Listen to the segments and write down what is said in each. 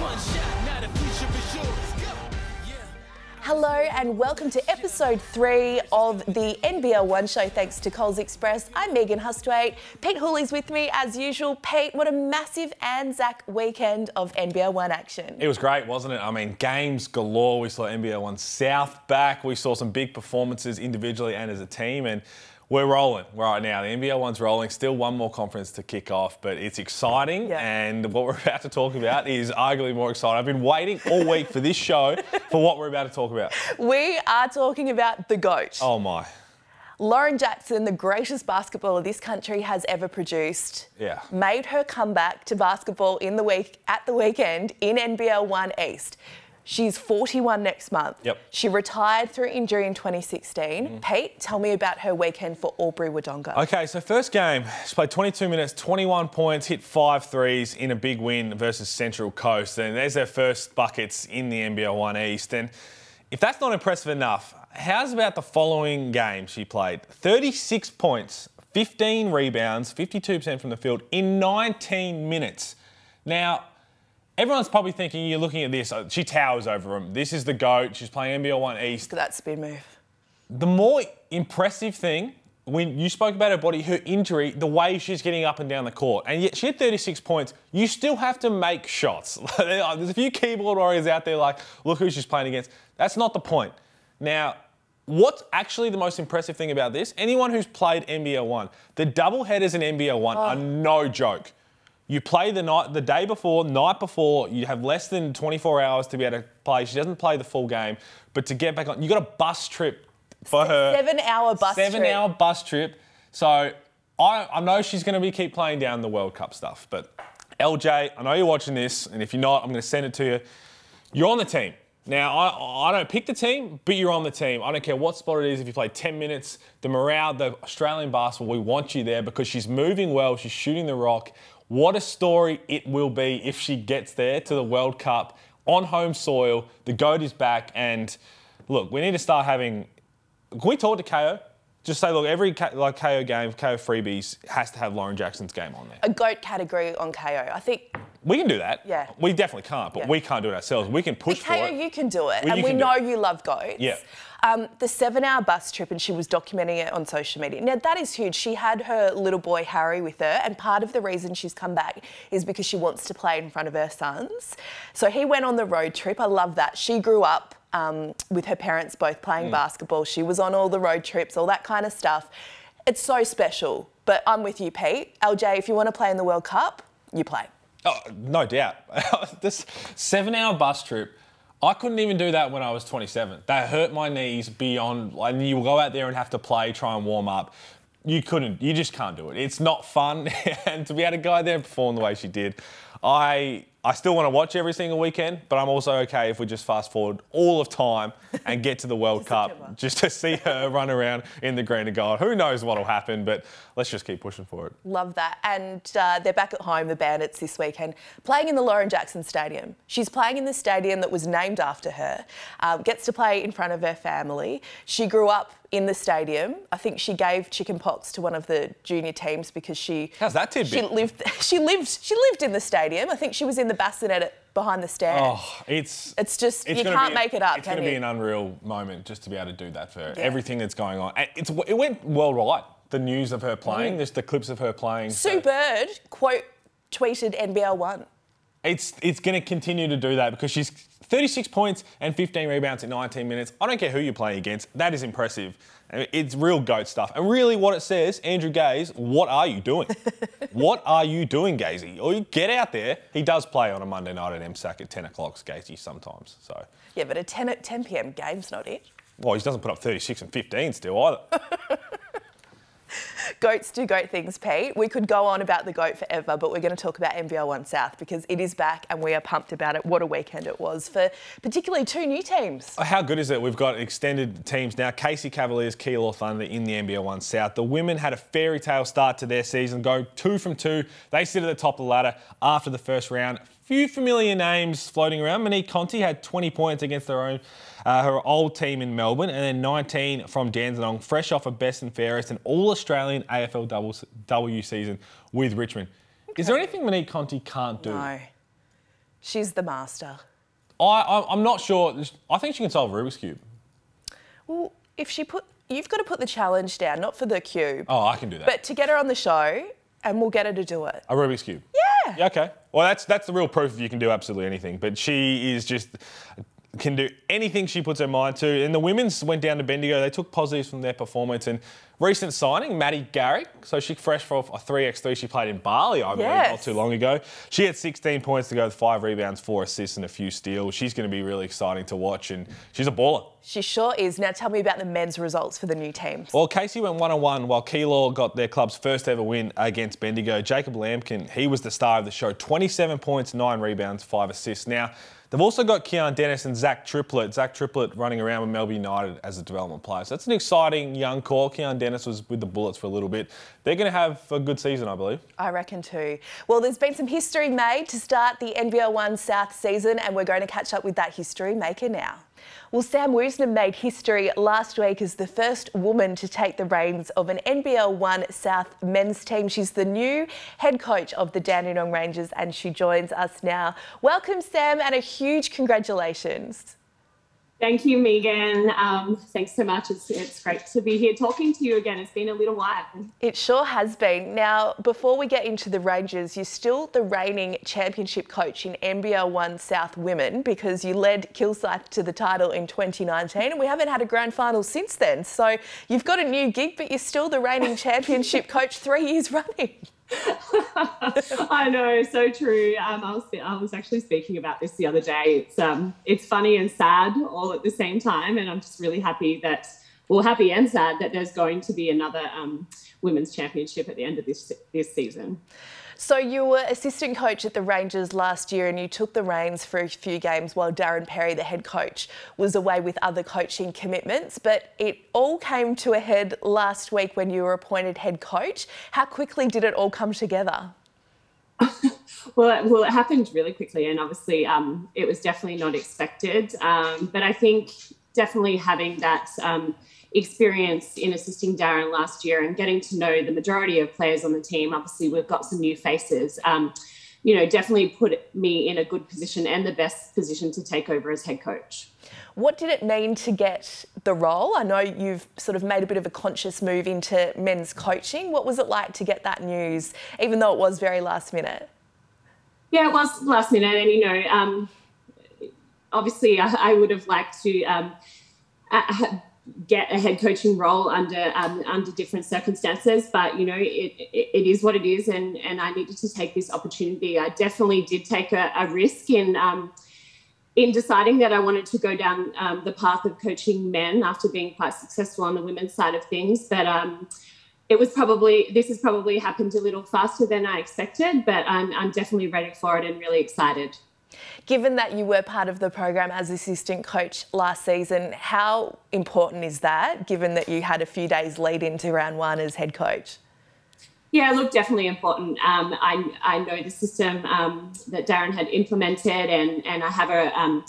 one shot, now the future is yours. Go. Hello and welcome to episode 3 of the NBL1 show thanks to Coles Express. I'm Megan Hustwaite. Pete Hooley's with me as usual. Pete, what a massive Anzac weekend of NBL1 action. It was great, wasn't it? I mean, games galore. We saw NBL1 South back. We saw some big performances individually and as a team, and we're rolling right now. The NBL1's rolling. Still one more conference to kick off, but it's exciting. Yeah. And what we're about to talk about is arguably more exciting. I've been waiting all week for this show for what we're about to talk about. We are talking about the GOAT. Oh, my. Lauren Jackson, the greatest basketballer this country has ever produced, made her comeback to basketball at the weekend in NBL1 East. She's 41 next month. Yep. She retired through injury in 2016. Pete, tell me about her weekend for Albury-Wodonga. Okay, so first game, she played 22 minutes, 21 points, hit 5 threes in a big win versus Central Coast. And there's their first buckets in the NBL1 East. And if that's not impressive enough, how's about the following game she played? 36 points, 15 rebounds, 52% from the field in 19 minutes. Now, everyone's probably thinking, you're looking at this, she towers over him. This is the GOAT. She's playing NBL1 East. Look at that spin move. The more impressive thing, when you spoke about her body, her injury, the way she's getting up and down the court, and yet she had 36 points, you still have to make shots. There's a few keyboard warriors out there like, look who she's playing against. That's not the point. Now, what's actually the most impressive thing about this? Anyone who's played NBL1, the double headers in NBL1 are no joke. You play the day before, night before, you have less than 24 hours to be able to play. She doesn't play the full game, but to get back on, you got a bus trip for her. 7-hour bus trip. 7-hour bus trip. So I know she's going to keep playing down the World Cup stuff, but LJ, I know you're watching this, and if you're not, I'm going to send it to you. You're on the team. Now, I don't pick the team, but you're on the team. I don't care what spot it is. If you play 10 minutes, the morale, the Australian basketball, we want you there because she's moving well. She's shooting the rock. What a story it will be if she gets there to the World Cup on home soil. The GOAT is back. And look, we need to start having... Can we talk to KO? Just say, look, every KO game, KO freebies has to have Lauren Jackson's game on there. A GOAT category on KO. I think... We can do that. Yeah. We definitely can't, but we can't do it ourselves. We can push for it. KO, you can do it. And we know you love GOATs. Yeah. The 7-hour bus trip, and she was documenting it on social media. Now, that is huge. She had her little boy, Harry, with her, and part of the reason she's come back is because she wants to play in front of her sons. So he went on the road trip. I love that. She grew up with her parents both playing basketball. She was on all the road trips, all that kind of stuff. It's so special. But I'm with you, Pete. LJ, if you want to play in the World Cup, you play. Oh, no doubt. This 7-hour bus trip, I couldn't even do that when I was 27. That hurt my knees beyond, and you will go out there and have to play, try and warm up. You couldn't, you just can't do it. It's not fun. And to be able to go out there and perform the way she did, I still want to watch every single weekend, but I'm also okay if we just fast forward all of time and get to the World Cup just to see her run around in the green and gold. Who knows what will happen, but let's just keep pushing for it. Love that. And they're back at home, the Bandits, this weekend, playing in the Lauren Jackson Stadium. She's playing in the stadium that was named after her, gets to play in front of her family. She grew up in the stadium. I think she gave chicken pox to one of the junior teams because she... How's that tidbit? She lived in the stadium. I think she was in the bassinet behind the stand. Oh, it's just, you can't make it up, It's going to be an unreal moment just to be able to do that for her. Everything that's going on. It went worldwide, the news of her playing, just the clips of her playing. Sue Bird tweeted NBL1. It's going to continue to do that because she's 36 points and 15 rebounds in 19 minutes. I don't care who you're playing against. That is impressive. It's real GOAT stuff. And really what it says, Andrew Gaze, what are you doing? What are you doing, Gazy? Or you get out there. He does play on a Monday night at MSAC at 10 o'clock, Gazy, sometimes. So. Yeah, but a 10 p.m. game's not it. Well, he doesn't put up 36 and 15 still either. Goats do goat things, Pete. We could go on about the GOAT forever, but we're going to talk about NBL1 South because it is back and we are pumped about it. What a weekend it was for particularly 2 new teams. How good is it? We've got extended teams now. Casey Cavaliers, Keilor Thunder in the NBL1 South. The women had a fairy tale start to their season, go 2 from 2. They sit at the top of the ladder after the first round. Few familiar names floating around. Monique Conti had 20 points against her old team in Melbourne, and then 19 from Dandenong, fresh off a best and fairest and all-Australian AFLW season with Richmond. Okay. Is there anything Monique Conti can't do? No. She's the master. I'm not sure. I think she can solve a Rubik's Cube. Well, you've got to put the challenge down, not for the cube. Oh, I can do that. But to get her on the show, and we'll get her to do it. A Rubik's Cube? Yeah. Okay. Well, that's the real proof that you can do absolutely anything. But she is just... can do anything she puts her mind to. And the women's went down to Bendigo. They took positives from their performance. And recent signing, Maddie Garrick. So she fresh for a 3x3. She played in Bali, I believe, not too long ago. She had 16 points to go with 5 rebounds, 4 assists and a few steals. She's going to be really exciting to watch and she's a baller. She sure is. Now tell me about the men's results for the new teams. Well, Casey went 1-1 while Keilor got their club's first ever win against Bendigo. Jacob Lampkin, he was the star of the show. 27 points, 9 rebounds, 5 assists. Now, they've also got Keon Dennis and Zach Triplett. Zach Triplett running around with Melbourne United as a development player. So that's an exciting young core. Keon Dennis was with the Bullets for a little bit. They're going to have a good season, I believe. I reckon too. Well, there's been some history made to start the NBL1 South season, and we're going to catch up with that history maker now. Well, Sam Woosnam made history last week as the first woman to take the reins of an NBL1 South men's team. She's the new head coach of the Dandenong Rangers and she joins us now. Welcome, Sam, and a huge congratulations. Thank you, Megan. Thanks so much. It's great to be here talking to you again. It's been a little while. It sure has been. Now, before we get into the Rangers, you're still the reigning championship coach in NBL1 South Women because you led Kilsyth to the title in 2019 and we haven't had a grand final since then. So you've got a new gig, but you're still the reigning championship coach 3 years running. I know, so true. I was actually speaking about this the other day. It's funny and sad all at the same time, and I'm just really happy happy and sad that there's going to be another women's championship at the end of this season. So you were assistant coach at the Rangers last year and you took the reins for a few games while Darren Perry, the head coach, was away with other coaching commitments. But it all came to a head last week when you were appointed head coach. How quickly did it all come together? Well, it happened really quickly and obviously it was definitely not expected. But I think definitely having that experience in assisting Darren last year and getting to know the majority of players on the team. Obviously, we've got some new faces. Definitely put me in a good position and the best position to take over as head coach. What did it mean to get the role? I know you've sort of made a bit of a conscious move into men's coaching. What was it like to get that news, even though it was very last minute? Yeah, it was last minute. And, obviously I would have liked to get a head coaching role under different circumstances, but it is what it is, and I needed to take this opportunity. I definitely did take a risk in deciding that I wanted to go down the path of coaching men after being quite successful on the women's side of things, but this has probably happened a little faster than I expected, but I'm definitely ready for it and really excited. Given that you were part of the program as assistant coach last season, how important is that, given that you had a few days lead into round one as head coach? Yeah, look, definitely important. I know the system that Darren had implemented and I have an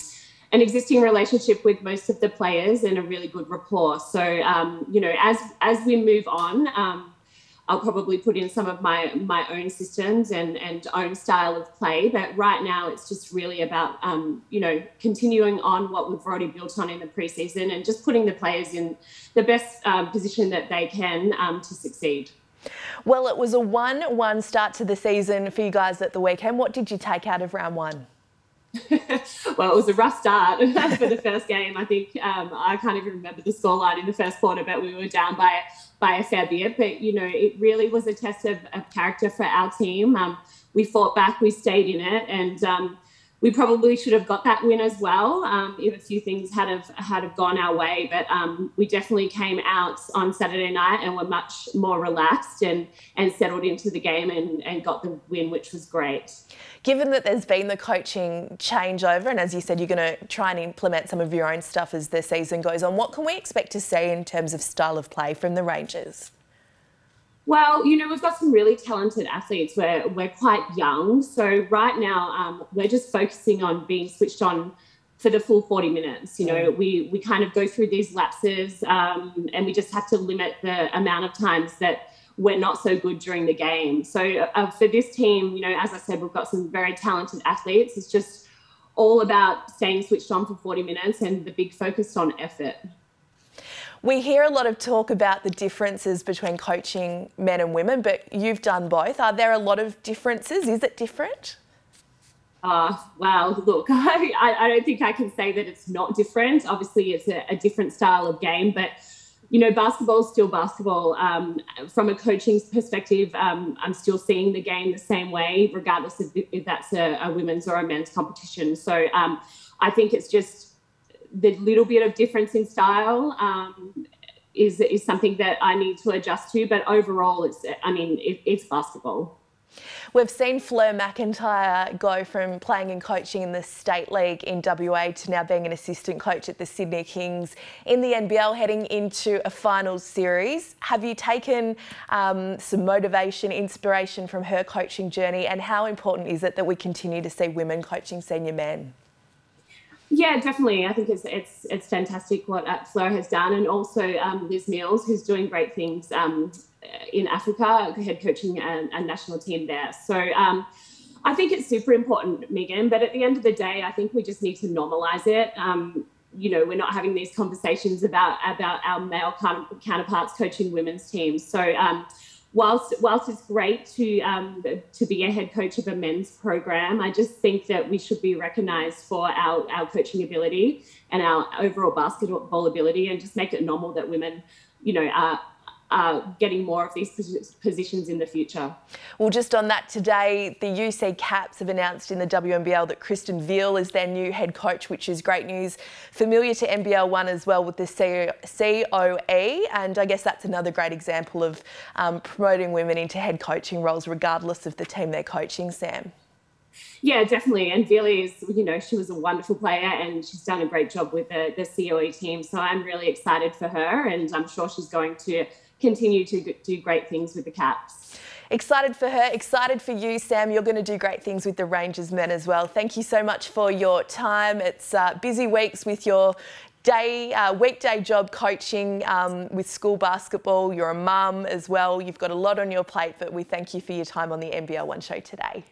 existing relationship with most of the players and a really good rapport. So, as we move on, I'll probably put in some of my own systems and own style of play. But right now, it's just really about, continuing on what we've already built on in the preseason and just putting the players in the best position that they can to succeed. Well, it was a 1-1 start to the season for you guys at the weekend. What did you take out of round one? Well, it was a rough start for the first game. I think I can't even remember the scoreline in the first quarter, but we were down by a fair bit. But, it really was a test of character for our team. We fought back, we stayed in it, and we probably should have got that win as well if a few things had have gone our way. But we definitely came out on Saturday night and were much more relaxed and settled into the game and got the win, which was great. Given that there's been the coaching changeover, and as you said, you're going to try and implement some of your own stuff as the season goes on, what can we expect to see in terms of style of play from the Rangers? Well, we've got some really talented athletes. We're quite young. So right now, we're just focusing on being switched on for the full 40 minutes. We kind of go through these lapses and we just have to limit the amount of times that we're not so good during the game. So for this team, as I said, we've got some very talented athletes. It's just all about staying switched on for 40 minutes and the big focus on effort. We hear a lot of talk about the differences between coaching men and women, but you've done both. Are there a lot of differences? Is it different? Wow, look, I don't think I can say that it's not different. Obviously, it's a different style of game, but, you know, basketball is still basketball. From a coaching perspective, I'm still seeing the game the same way, regardless of if that's a women's or a men's competition. So I think it's just the little bit of difference in style is something that I need to adjust to. But overall, it's basketball. We've seen Fleur McIntyre go from playing and coaching in the State League in WA to now being an assistant coach at the Sydney Kings in the NBL, heading into a finals series. Have you taken some motivation, inspiration from her coaching journey, and how important is it that we continue to see women coaching senior men? Yeah, definitely. I think it's fantastic what Fleur has done, and also Liz Mills, who's doing great things in Africa, head coaching a national team there. So I think it's super important, Megan, but at the end of the day, I think we just need to normalise it. You know, we're not having these conversations about our male counterparts coaching women's teams. So whilst it's great to be a head coach of a men's program, I just think that we should be recognised for our coaching ability and our overall basketball ability, and just make it normal that women, you know, are getting more of these positions in the future. Well, just on that, today the UC Caps have announced in the WNBL that Kristen Veal is their new head coach, which is great news. Familiar to NBL1 as well with the COE, and I guess that's another great example of promoting women into head coaching roles regardless of the team they're coaching, Sam. Yeah, definitely. And Veal is, you know, she was a wonderful player and she's done a great job with the COE team. So I'm really excited for her, and I'm sure she's going to continue to do great things with the Caps. Excited for her, excited for you, Sam. You're going to do great things with the Rangers men as well. Thank you so much for your time. It's busy weeks with your weekday job coaching with school basketball. You're a mum as well. You've got a lot on your plate, but we thank you for your time on the NBL1 show today.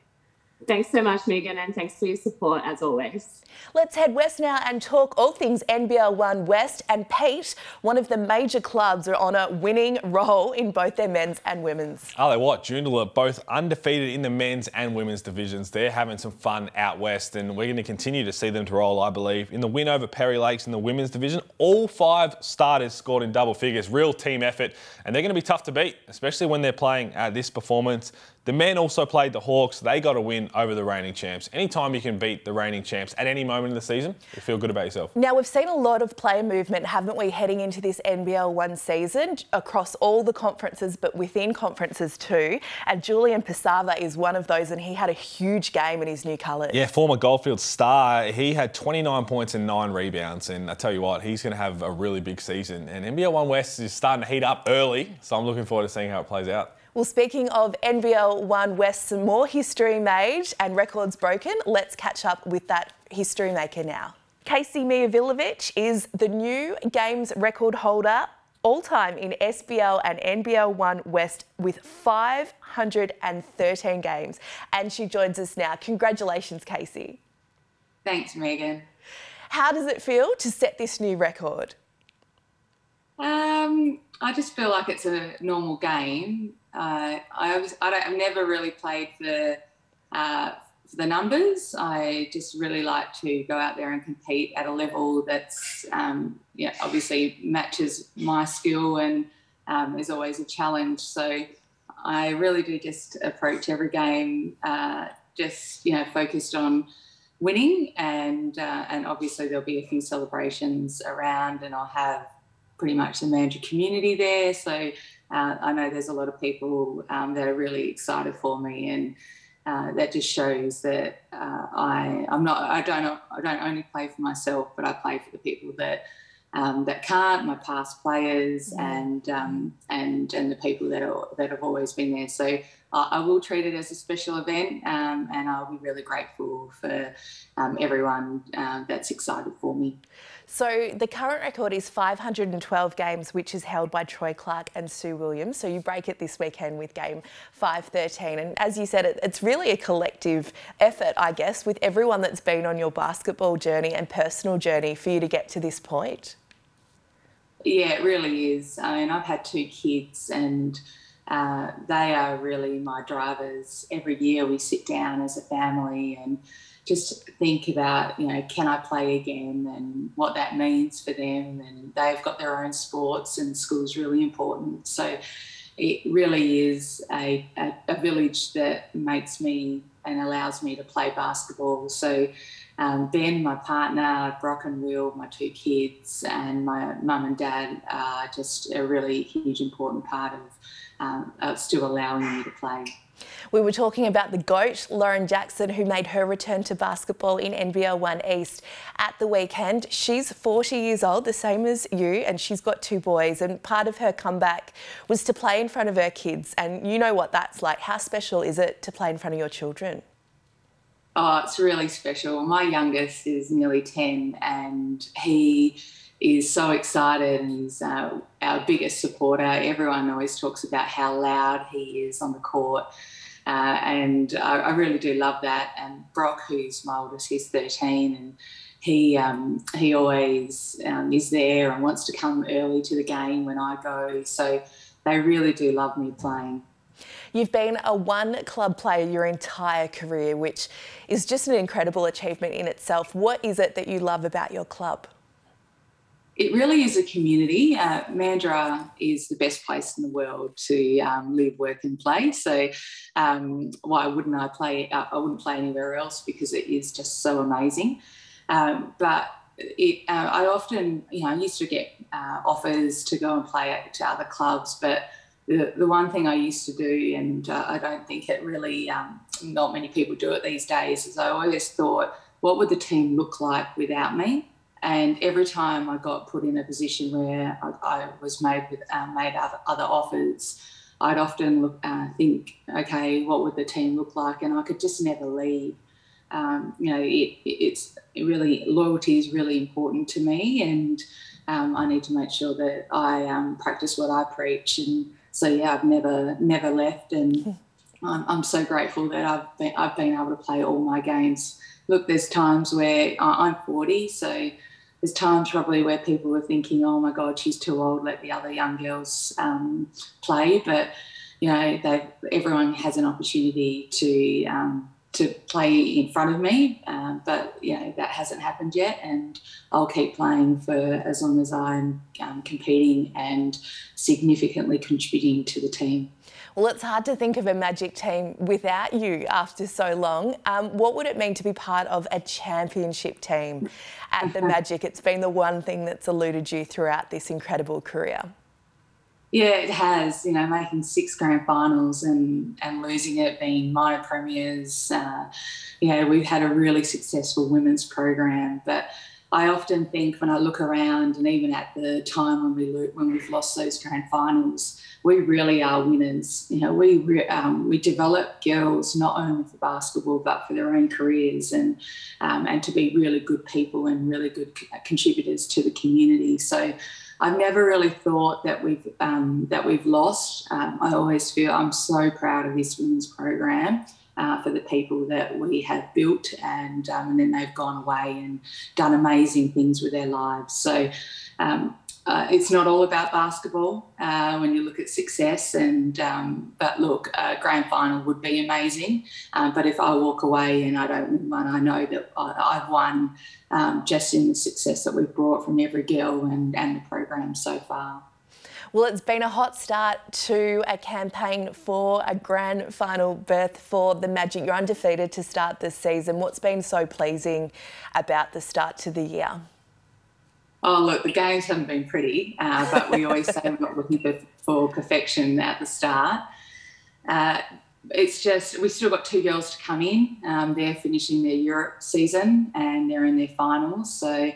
Thanks so much, Megan, and thanks for your support as always. Let's head west now and talk all things NBL1 West. And Pete, one of the major clubs, are on a winning roll in both their men's and women's. Oh, they what? Joondalup both undefeated in the men's and women's divisions. They're having some fun out west, and we're going to continue to see them to roll, I believe. In the win over Perry Lakes in the women's division, all 5 starters scored in double figures. Real team effort, and they're going to be tough to beat, especially when they're playing at this performance. The men also played the Hawks. They got a win over the reigning champs. Anytime you can beat the reigning champs at any moment in the season, you feel good about yourself. Now, we've seen a lot of player movement, haven't we, heading into this NBL1 season across all the conferences, but within conferences too. And Julian Pasada is one of those, and he had a huge game in his new colours. Yeah, former Goldfield star. He had 29 points and 9 rebounds. And I tell you what, he's going to have a really big season. And NBL1 West is starting to heat up early, so I'm looking forward to seeing how it plays out. Well, speaking of NBL1 West, some more history made and records broken. Let's catch up with that history maker now. Casey Mihovilovich is the new games record holder all-time in SBL and NBL1 West with 513 games. And she joins us now. Congratulations, Casey. Thanks, Megan. How does it feel to set this new record? I just feel like it's a normal game. I've never really played for the numbers. I just really like to go out there and compete at a level that's, obviously matches my skill and is always a challenge. So I really do just approach every game focused on winning, and obviously there'll be a few celebrations around, and I'll have pretty much the Mandurah community there. So I know there's a lot of people that are really excited for me, and that just shows that I don't only play for myself, but I play for the people that can't, my past players, and the people that have always been there. So I will treat it as a special event, and I'll be really grateful for everyone that's excited for me. So the current record is 512 games, which is held by Troy Clark and Sue Williams. So you break it this weekend with game 513. And as you said, it's really a collective effort, I guess, with everyone that's been on your basketball journey and personal journey for you to get to this point. Yeah, it really is. I mean, I've had 2 kids, and they are really my drivers. Every year we sit down as a family and just think about, you know, can I play again, and what that means for them. And they've got their own sports, and school's really important. So it really is a village that makes me and allows me to play basketball. So Ben, my partner, Brock and Will, my 2 kids, and my mum and dad are just a really huge, important part of still allowing me to play. We were talking about the GOAT, Lauren Jackson, who made her return to basketball in NBL1 East at the weekend. She's 40 years old, the same as you, and she's got 2 boys. And part of her comeback was to play in front of her kids. And you know what that's like. How special is it to play in front of your children? Oh, it's really special. My youngest is nearly 10, and he is so excited, and he's our biggest supporter. Everyone always talks about how loud he is on the court, and I really do love that. And Brock, who's my oldest, he's 13, and he always is there and wants to come early to the game when I go. So they really do love me playing. You've been a one-club player your entire career, which is just an incredible achievement in itself. What is it that you love about your club? It really is a community. Mandurah is the best place in the world to live, work and play. So why wouldn't I play? I wouldn't play anywhere else, because it is just so amazing. But I often, I used to get offers to go and play to other clubs, but the one thing I used to do, and I don't think it really, not many people do it these days, is I always thought, what would the team look like without me? And every time I got put in a position where I was made other offers, I'd often think, okay, what would the team look like? And I could just never leave. It's really, loyalty is really important to me, and I need to make sure that I practice what I preach. And so, yeah, I've never left, and I'm so grateful that I've been able to play all my games. Look, there's times where I'm 40, so there's times probably where people were thinking, oh my God, she's too old, let the other young girls play. But, everyone has an opportunity to play in front of me. But, that hasn't happened yet, and I'll keep playing for as long as I'm competing and significantly contributing to the team. Well, it's hard to think of a Magic team without you after so long. What would it mean to be part of a championship team at the Magic? It's been the one thing that's eluded you throughout this incredible career. Yeah, it has. Making 6 grand finals and losing it, being minor premiers. We've had a really successful women's program, but I often think when I look around, and even at the time when we've lost those grand finals, we really are winners. We develop girls not only for basketball but for their own careers, and to be really good people and really good contributors to the community. So I've never really thought that we've lost. I always feel I'm so proud of this women's program. For the people that we have built, and then they've gone away and done amazing things with their lives. So it's not all about basketball when you look at success. But look, a grand final would be amazing. But if I walk away and I don't win one, I know that I've won just in the success that we've brought from every girl and the program so far. Well, it's been a hot start to a campaign for a grand final berth for the Magic. You're undefeated to start this season. What's been so pleasing about the start to the year? Oh, look, the games haven't been pretty, but we always say we're not looking for perfection at the start. It's just we've still got 2 girls to come in. They're finishing their Europe season and they're in their finals. So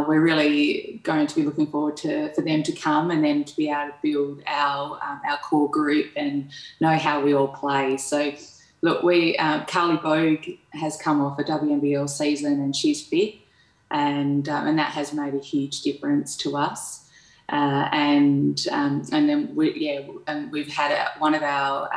we're really going to be looking forward for them to come and then to be able to build our core group and know how we all play. So, look, Carly Bogue has come off a WNBL season and she's fit, and that has made a huge difference to us. And then we've had one of our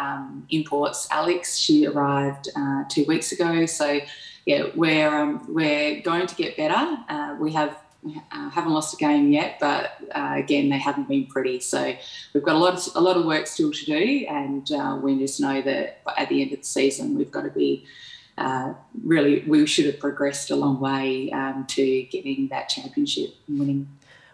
imports, Alex. She arrived 2 weeks ago. So yeah, we're going to get better. We haven't lost a game yet, but again, they haven't been pretty. So we've got a lot of work still to do, and we just know that at the end of the season we've got to be we should have progressed a long way to getting that championship and winning.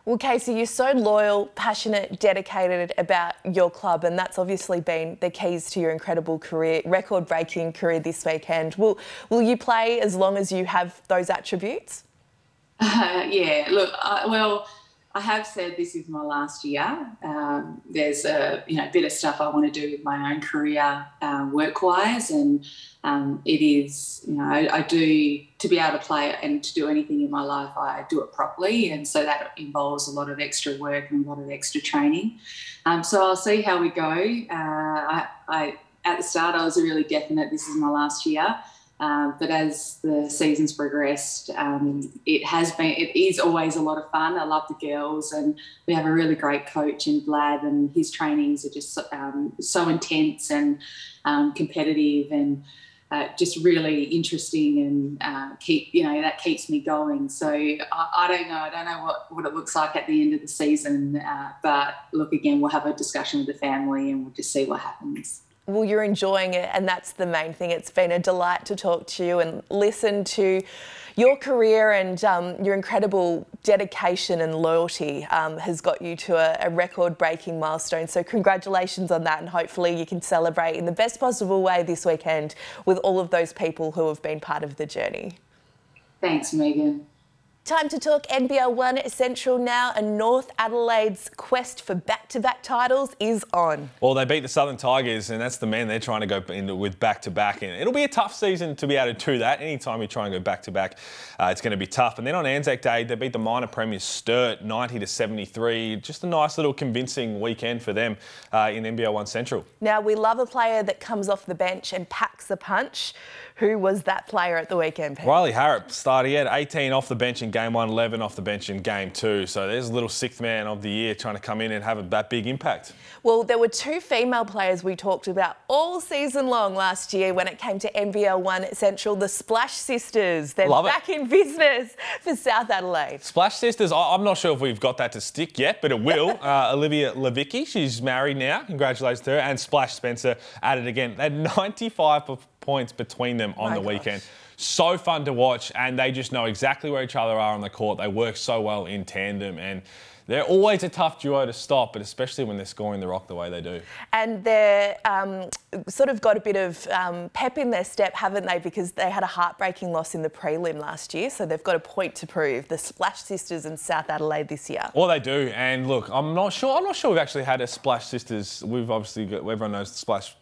Well, Casey, you're so loyal, passionate, dedicated about your club, and that's obviously been the keys to your incredible career, record-breaking career this weekend. Will you play as long as you have those attributes? Yeah, look, I have said this is my last year. There's a bit of stuff I want to do with my own career, work-wise, and it is, I do, to be able to play and to do anything in my life, I do it properly, and so that involves a lot of extra work and a lot of extra training. So I'll see how we go. At the start, I was really definite this is my last year. But as the season's progressed, it is always a lot of fun. I love the girls, and we have a really great coach in Vlad, and his trainings are just so intense and competitive, and just really interesting, and that keeps me going. So I don't know. I don't know what it looks like at the end of the season. But look, again, we'll have a discussion with the family, and we'll just see what happens. Well, you're enjoying it, and that's the main thing. It's been a delight to talk to you and listen to your career, and your incredible dedication and loyalty has got you to a record-breaking milestone. So congratulations on that, and hopefully you can celebrate in the best possible way this weekend with all of those people who have been part of the journey. Thanks, Megan. Time to talk NBL1 Central now, and North Adelaide's quest for back-to-back titles is on. Well, they beat the Southern Tigers, and that's the man they're trying to go in with back-to-back. And it'll be a tough season to be able to do that. Anytime you try and go back-to-back, it's going to be tough. And then on Anzac Day, they beat the minor premiers Sturt 90-73. Just a nice little convincing weekend for them in NBL1 Central. Now, we love a player that comes off the bench and packs a punch. Who was that player at the weekend, Pete? Riley Harop started. He had 18 off the bench in game 1, 11 off the bench in game 2. So there's a little sixth man of the year trying to come in and have that big impact. Well, there were two female players we talked about all season long last year when it came to NBL1 Central, the Splash Sisters. They're back in business for South Adelaide. Splash Sisters, I'm not sure if we've got that to stick yet, but it will. Olivia Levicki, she's married now. Congratulations to her. And Splash Spencer added again. They had 95 points between them on the weekend. So fun to watch, and they just know exactly where each other are on the court. They work so well in tandem, and they're always a tough duo to stop, but especially when they're scoring the rock the way they do. And they're sort of got a bit of pep in their step, haven't they? Because they had a heartbreaking loss in the prelim last year, so they've got a point to prove. The Splash Sisters in South Adelaide this year. Well, they do, and look, I'm not sure we've actually had a Splash Sisters. We've obviously got, everyone knows the Splash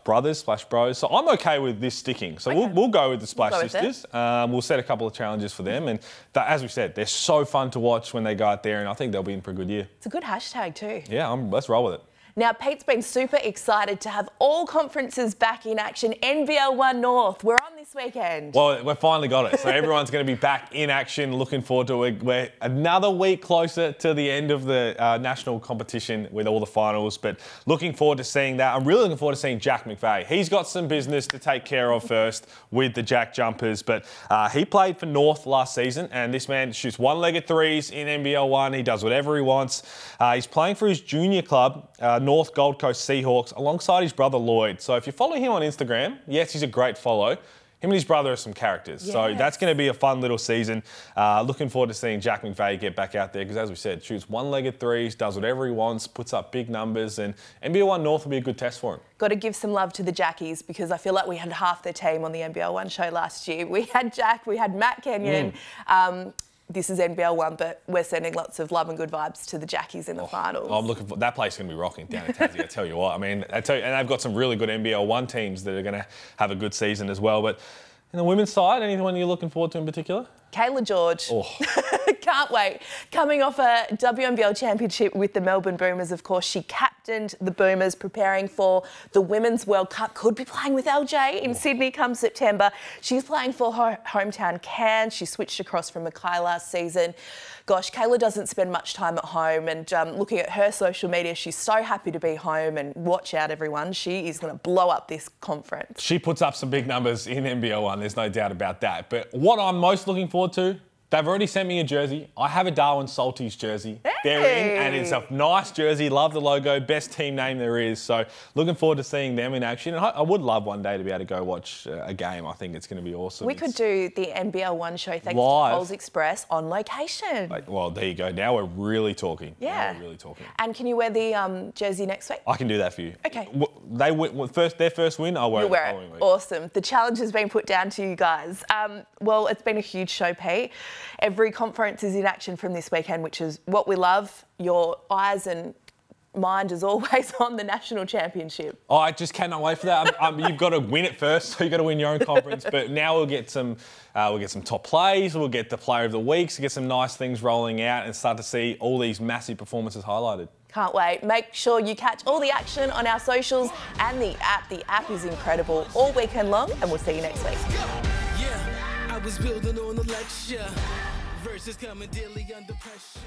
Brothers, Splash Bros. So I'm okay with this sticking. So we'll go with the Splash Sisters. We'll set a couple of challenges for them, and as we said, they're so fun to watch when they go out there, and I think they'll be in for a good year. It's a good hashtag too. Yeah, let's roll with it. Now, Pete's been super excited to have all conferences back in action. NBL1 North, we're on this weekend. Well, we've finally got it. So everyone's going to be back in action. Looking forward to it. We're another week closer to the end of the national competition with all the finals, but looking forward to seeing that. I'm really looking forward to seeing Jack McVeigh. He's got some business to take care of first with the Jack Jumpers, but he played for North last season, and this man shoots one-legged threes in NBL1. He does whatever he wants. He's playing for his junior club, North Gold Coast Seahawks, alongside his brother Lloyd. So if you follow him on Instagram, yes, he's a great follow. Him and his brother are some characters. Yes. So that's going to be a fun little season. Looking forward to seeing Jack McVeigh get back out there because, as we said, shoots one-legged threes, does whatever he wants, puts up big numbers, and NBL1 North will be a good test for him. Got to give some love to the Jackies because I feel like we had half their team on the NBL1 show last year. We had Jack, we had Matt Kenyon. This is NBL1, but we're sending lots of love and good vibes to the Jackies in the finals. I'm looking for that place. Is going to be rocking down in Tassie. I tell you what. I mean, and they've got some really good NBL1 teams that are going to have a good season as well. But in the women's side, anyone you're looking forward to in particular? Kayla George. Oh. Can't wait. Coming off a WNBL championship with the Melbourne Boomers, of course, she captained the Boomers, preparing for the Women's World Cup. Could be playing with LJ in Sydney come September. She's playing for her hometown Cairns. She switched across from Mackay last season. Gosh, Kayla doesn't spend much time at home, and looking at her social media, she's so happy to be home, and watch out, everyone. She is going to blow up this conference. She puts up some big numbers in NBL1, there's no doubt about that. But what I'm most looking forward to, they've already sent me a jersey. I have a Darwin Salties jersey. Hey. They're in, and it's a nice jersey. Love the logo. Best team name there is. So looking forward to seeing them in action. And I would love one day to be able to go watch a game. I think it's going to be awesome. We could do the NBL1 show thanks live. to Coles Express on location. Well, there you go. Now we're really talking. Yeah. Now we're really talking. And can you wear the jersey next week? I can do that for you. Okay. They their first win, I'll wear it the following week. Awesome. The challenge has been put down to you guys. Well, it's been a huge show, Pete. Every conference is in action from this weekend, which is what we love. Your eyes and mind is always on the national championship. Oh, I just cannot wait for that. You've got to win it first, so you've got to win your own conference. But now we'll get some top plays, we'll get the player of the week, so get some nice things rolling out and start to see all these massive performances highlighted. Can't wait. Make sure you catch all the action on our socials and the app. The app is incredible all weekend long, and we'll see you next week. Yeah, I was building on a lecture. Verses coming daily under pressure.